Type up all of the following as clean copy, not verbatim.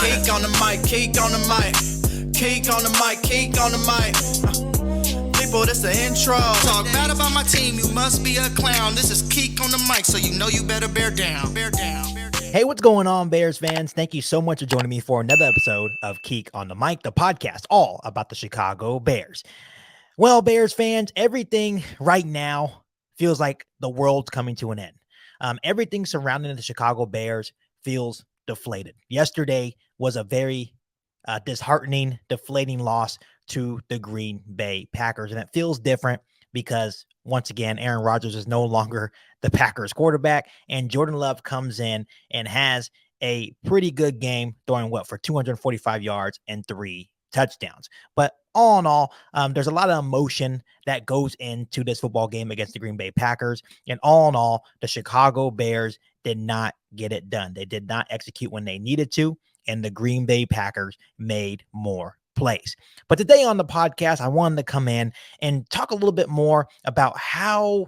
Keek on the mic, keek on the mic. Keek on the mic, keek on the mic. People, this the intro. Talk bad about my team, you must be a clown. This is Keek on the mic, so you know you better bear down. Bear down. Hey, what's going on, Bears fans? Thank you so much for joining me for another episode of Keek on the Mic, the podcast all about the Chicago Bears. Well, Bears fans, everything right now feels like the world's coming to an end. Everything surrounding the Chicago Bears feels deflated. Yesterday was a very disheartening, deflating loss to the Green Bay Packers, and it feels different because, once again, Aaron Rodgers is no longer the Packers quarterback, and Jordan Love comes in and has a pretty good game, throwing for 245 yards and 3 touchdowns. But all in all, there's a lot of emotion that goes into this football game against the Green Bay Packers. And all in all, the Chicago Bears did not get it done. They did not execute when they needed to, and the Green Bay Packers made more plays. But today on the podcast, I wanted to come in and talk a little bit more about how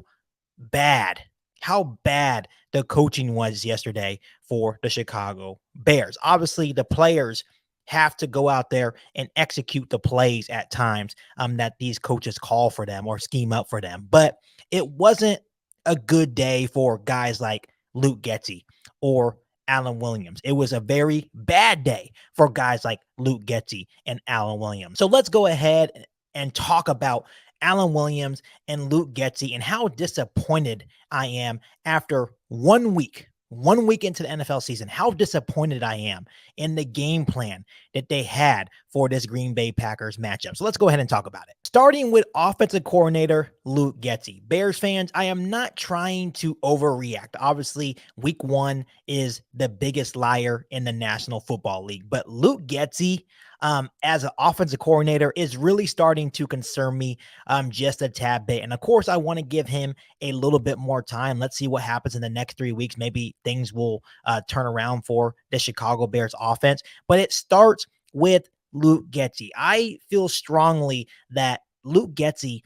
bad the coaching was yesterday for the Chicago Bears. Obviously, the players have to go out there and execute the plays at times that these coaches call for them or scheme up for them. But it wasn't a good day for guys like Luke Getsy or Alan Williams. It was a very bad day for guys like Luke Getsy and Alan Williams. So let's go ahead and talk about Alan Williams and Luke Getsy and how disappointed I am after 1 week into the NFL season, how disappointed I am in the game plan that they had for this Green Bay Packers matchup. So let's go ahead and talk about it. Starting with offensive coordinator Luke Getsy. Bears fans, I am not trying to overreact. Obviously, week 1 is the biggest liar in the National Football League, but Luke Getsy, as an offensive coordinator, is really starting to concern me just a tad bit. And of course, I want to give him a little bit more time. Let's see what happens in the next 3 weeks. Maybe things will turn around for the Chicago Bears offense. But it starts with Luke Getsy. I feel strongly that Luke Getsy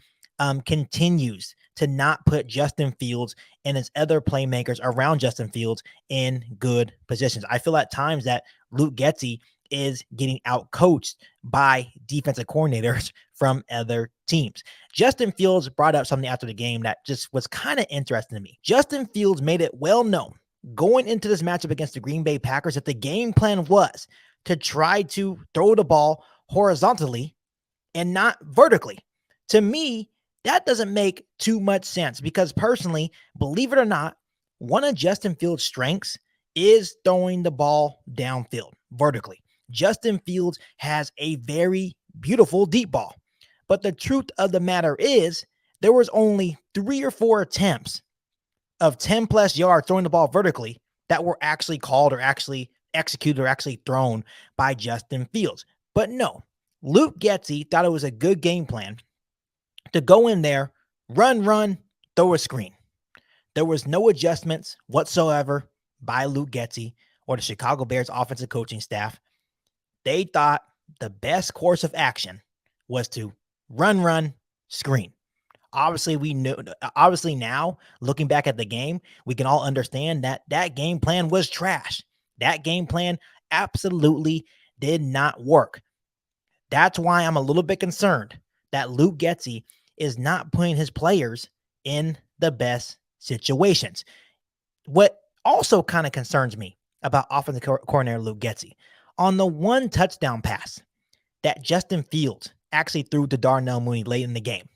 continues to not put Justin Fields and his other playmakers around Justin Fields in good positions. I feel at times that Luke Getsy is getting out-coached by defensive coordinators from other teams. Justin Fields brought up something after the game that just was kind of interesting to me. Justin Fields made it well known going into this matchup against the Green Bay Packers that the game plan was to try to throw the ball horizontally and not vertically. To me, that doesn't make too much sense because personally, believe it or not, one of Justin Fields' strengths is throwing the ball downfield vertically. Justin Fields has a very beautiful deep ball. But the truth of the matter is there was only 3 or 4 attempts of 10 plus yards throwing the ball vertically that were actually called or actually executed or actually thrown by Justin Fields. But no, Luke Getsy thought it was a good game plan to go in there, run, throw a screen. There was no adjustments whatsoever by Luke Getsy or the Chicago Bears offensive coaching staff. They thought the best course of action was to run, screen. Obviously now, looking back at the game, we can all understand that that game plan was trash. That game plan absolutely did not work. That's why I'm a little bit concerned that Luke Getsy is not putting his players in the best situations. What also kind of concerns me about offensive coordinator Luke Getsy, on the one touchdown pass that Justin Fields actually threw to Darnell Mooney late in the game,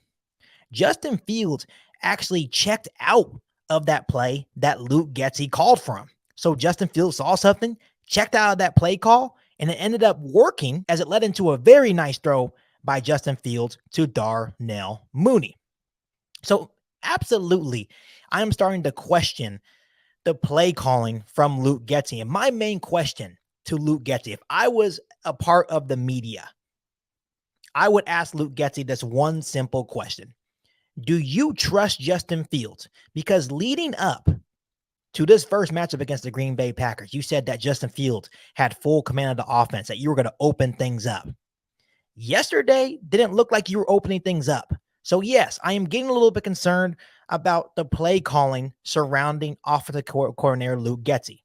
Justin Fields actually checked out of that play that Luke Getsy called for him. So Justin Fields saw something, checked out of that play call, and it ended up working as it led into a very nice throw by Justin Fields to Darnell Mooney. So absolutely, I'm starting to question the play calling from Luke Getsy. And my main question to Luke Getsy, if I was a part of the media, I would ask Luke Getsy this one simple question. Do you trust Justin Fields? Because leading up to this first matchup against the Green Bay Packers, you said that Justin Fields had full command of the offense, that you were going to open things up. Yesterday didn't look like you were opening things up. So yes, I am getting a little bit concerned about the play calling surrounding offensive coordinator Luke Getsy.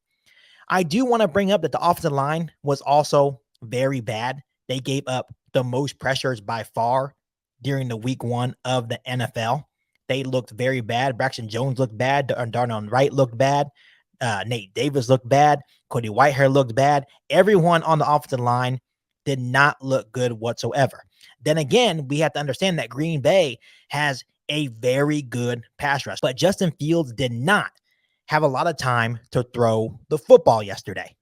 I do want to bring up that the offensive line was also very bad. They gave up the most pressures by far during the week 1 of the NFL. They looked very bad. Braxton Jones looked bad. Darnell Wright looked bad. Nate Davis looked bad. Cody Whitehair looked bad. Everyone on the offensive line did not look good whatsoever. Then again, we have to understand that Green Bay has a very good pass rush, but Justin Fields did not have a lot of time to throw the football yesterday.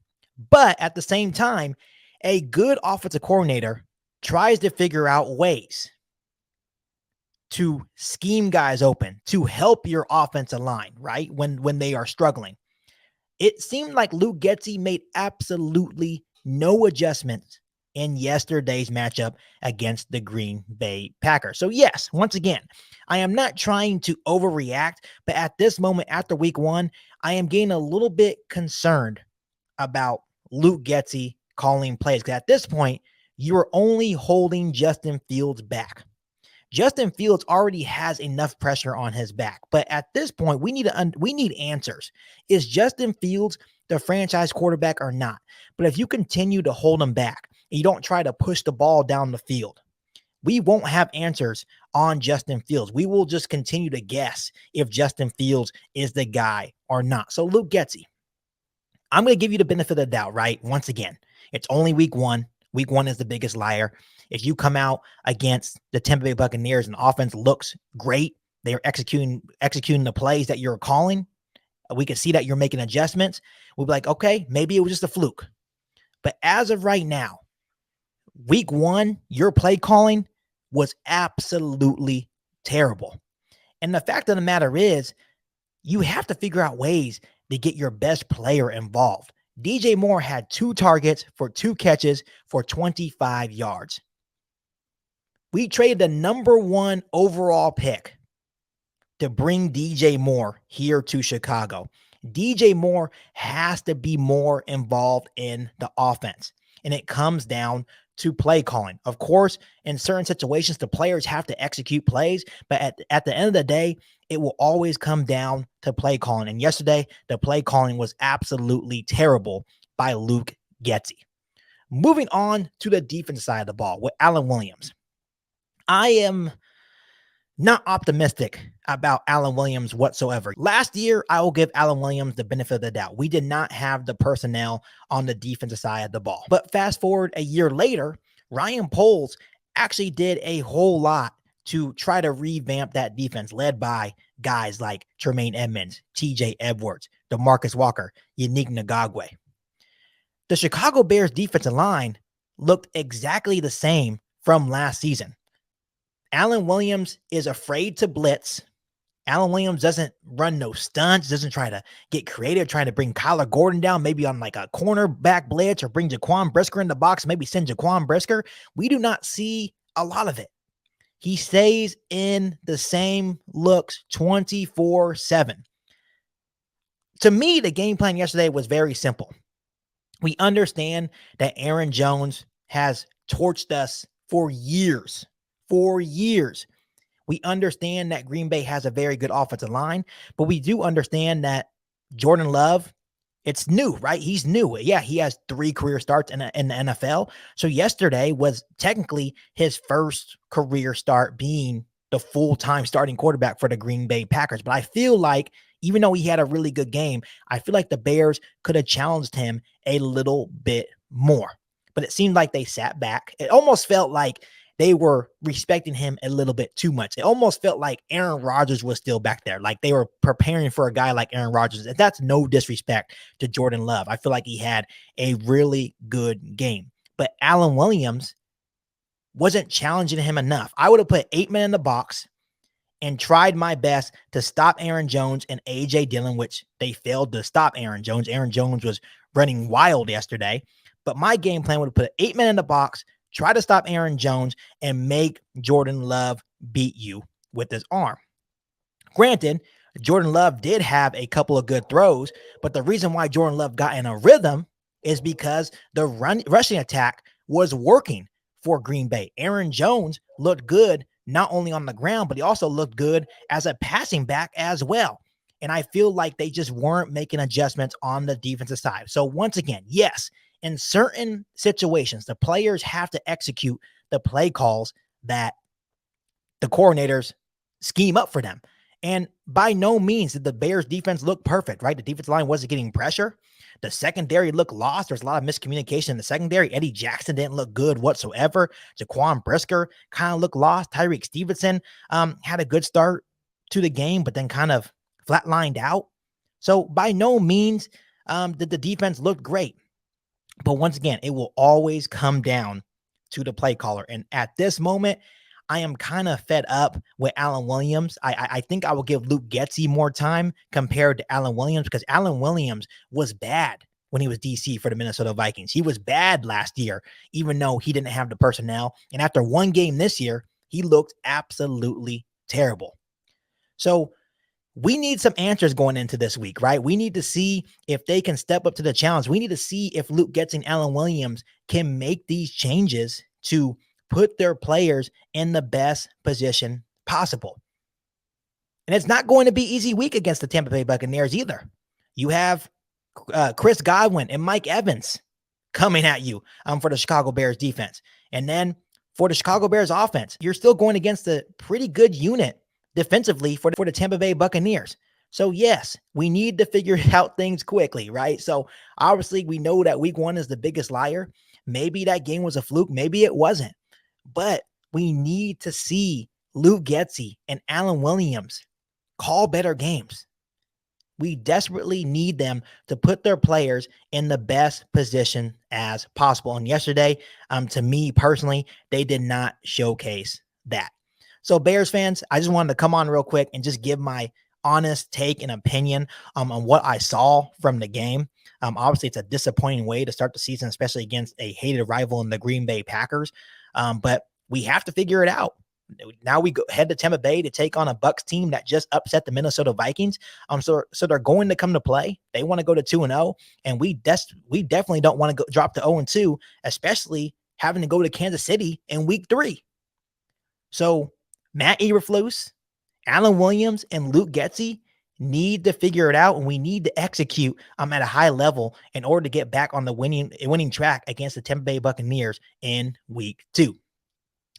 But at the same time, a good offensive coordinator tries to figure out ways to scheme guys open, to help your offensive line, right? When they are struggling. It seemed like Luke Getsy made absolutely no adjustments in yesterday's matchup against the Green Bay Packers. So yes, once again, I am not trying to overreact, but at this moment after week 1, I am getting a little bit concerned about Luke Getsy calling plays. Because at this point, you are only holding Justin Fields back. Justin Fields already has enough pressure on his back, but at this point, we need answers. Is Justin Fields the franchise quarterback or not? But if you continue to hold him back, and you don't try to push the ball down the field, we won't have answers on Justin Fields. We will just continue to guess if Justin Fields is the guy or not. So Luke Getsy, I'm going to give you the benefit of the doubt, right? Once again, it's only week 1. Week 1 is the biggest liar. If you come out against the Tampa Bay Buccaneers and offense looks great, they're executing the plays that you're calling, we can see that you're making adjustments. We'll be like, okay, maybe it was just a fluke. But as of right now, week 1, your play calling was absolutely terrible. And the fact of the matter is, you have to figure out ways to get your best player involved. DJ Moore had 2 targets for 2 catches for 25 yards. We traded the number 1 overall pick to bring DJ Moore here to Chicago. DJ Moore has to be more involved in the offense, and it comes down to play calling. Of course, in certain situations, the players have to execute plays, but at the end of the day, it will always come down to play calling. And yesterday, the play calling was absolutely terrible by Luke Getsy. Moving on to the defense side of the ball with Alan Williams. I am not optimistic about Alan Williams whatsoever. Last year, I will give Alan Williams the benefit of the doubt. We did not have the personnel on the defensive side of the ball. But fast forward a year later, Ryan Poles actually did a whole lot to try to revamp that defense, led by guys like Tremaine Edmonds, TJ Edwards, DeMarcus Walker, Yannick Ngakoue. The Chicago Bears defensive line looked exactly the same from last season. Alan Williams is afraid to blitz. Alan Williams doesn't run no stunts, doesn't try to get creative, trying to bring Kyler Gordon down, maybe on like a cornerback blitz, or bring Jaquan Brisker in the box, maybe send Jaquan Brisker. We do not see a lot of it. He stays in the same looks 24/7. To me, the game plan yesterday was very simple. We understand that Aaron Jones has torched us for years. We understand that Green Bay has a very good offensive line, but we do understand that Jordan Love, it's new, right? He's new. Yeah, he has 3 career starts in the NFL. So yesterday was technically his first career start being the full-time starting quarterback for the Green Bay Packers. But I feel like even though he had a really good game, I feel like the Bears could have challenged him a little bit more. But it seemed like they sat back. It almost felt like they were respecting him a little bit too much. It almost felt like Aaron Rodgers was still back there. Like they were preparing for a guy like Aaron Rodgers. And that's no disrespect to Jordan Love. I feel like he had a really good game. But Alan Williams wasn't challenging him enough. I would have put 8 men in the box and tried my best to stop Aaron Jones and A.J. Dillon, which they failed to stop Aaron Jones. Aaron Jones was running wild yesterday. But my game plan would have put 8 men in the box, try to stop Aaron Jones, and make Jordan Love beat you with his arm. Granted, Jordan Love did have a couple of good throws, but the reason why Jordan Love got in a rhythm is because the rushing attack was working for Green Bay. Aaron Jones looked good not only on the ground, but he also looked good as a passing back as well. And I feel like they just weren't making adjustments on the defensive side. So once again, yes, in certain situations, the players have to execute the play calls that the coordinators scheme up for them. And by no means did the Bears defense look perfect, right? The defensive line wasn't getting pressure. The secondary looked lost. There's a lot of miscommunication in the secondary. Eddie Jackson didn't look good whatsoever. Jaquan Brisker kind of looked lost. Tyreek Stevenson had a good start to the game, but then kind of flatlined out. So by no means did the defense look great. But once again, it will always come down to the play caller. And at this moment, I am kind of fed up with Alan Williams. I think I will give Luke Getsy more time compared to Alan Williams, because Alan Williams was bad when he was DC for the Minnesota Vikings. He was bad last year, even though he didn't have the personnel. And after one game this year, he looked absolutely terrible. So we need some answers going into this week, right? We need to see if they can step up to the challenge. We need to see if Luke Getsy and Alan Williams can make these changes to put their players in the best position possible. And it's not going to be easy week against the Tampa Bay Buccaneers either. You have Chris Godwin and Mike Evans coming at you for the Chicago Bears defense. And then for the Chicago Bears offense, you're still going against a pretty good unit defensively for the Tampa Bay Buccaneers. So yes, we need to figure out things quickly, right? So obviously we know that week one is the biggest liar. Maybe that game was a fluke. Maybe it wasn't. But we need to see Luke Getsy and Alan Williams call better games. We desperately need them to put their players in the best position as possible. And yesterday, to me personally, they did not showcase that. So Bears fans, I just wanted to come on real quick and just give my honest take and opinion on what I saw from the game. Obviously, it's a disappointing way to start the season, especially against a hated rival in the Green Bay Packers. But we have to figure it out. Now we head to Tampa Bay to take on a Bucs team that just upset the Minnesota Vikings. So they're going to come to play. They want to go to 2-0, and we definitely don't want to drop to 0-2, especially having to go to Kansas City in week 3. So Matt Eberflus, Alan Williams, and Luke Getsy need to figure it out, and we need to execute at a high level in order to get back on the winning track against the Tampa Bay Buccaneers in week 2.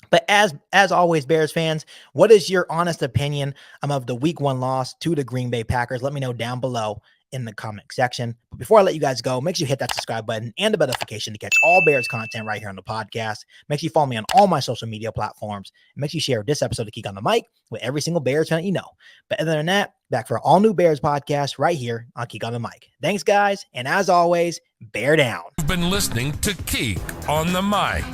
But as always, Bears fans, what is your honest opinion of the week 1 loss to the Green Bay Packers? Let me know down below in the comment section. But before I let you guys go, make sure you hit that subscribe button and the bell notification to catch all Bears content right here on the podcast. Make sure you follow me on all my social media platforms. And make sure you share this episode of Geek on the Mic with every single Bears fan that you know. But other than that, back for all new Bears podcast right here on Geek on the Mic. Thanks, guys. And as always, bear down. You've been listening to Geek on the Mic,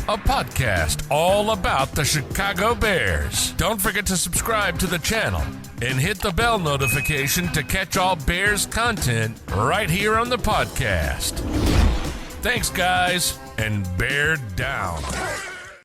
a podcast all about the Chicago Bears. Don't forget to subscribe to the channel and hit the bell notification to catch all Bears content right here on the podcast. Thanks, guys, and bear down.